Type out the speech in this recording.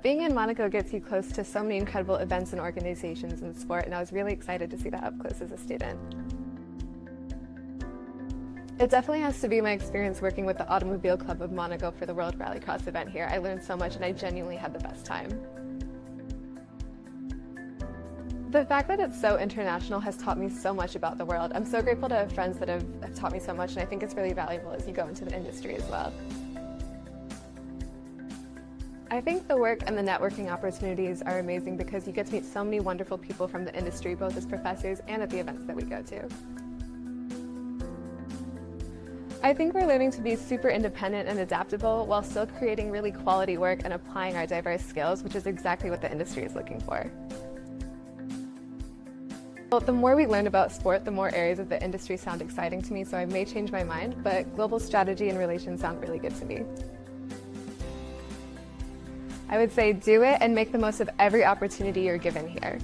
Being in Monaco gets you close to so many incredible events and organizations in sport, and I was really excited to see that up close as a student. It definitely has to be my experience working with the Automobile Club of Monaco for the World Rallycross event here. I learned so much and I genuinely had the best time. The fact that it's so international has taught me so much about the world. I'm so grateful to have friends that have taught me so much, and I think it's really valuable as you go into the industry as well. I think the work and the networking opportunities are amazing because you get to meet so many wonderful people from the industry, both as professors and at the events that we go to. I think we're learning to be super independent and adaptable while still creating really quality work and applying our diverse skills, which is exactly what the industry is looking for. Well, the more we learn about sport, the more areas of the industry sound exciting to me, so I may change my mind, but global strategy and relations sound really good to me. I would say do it and make the most of every opportunity you're given here.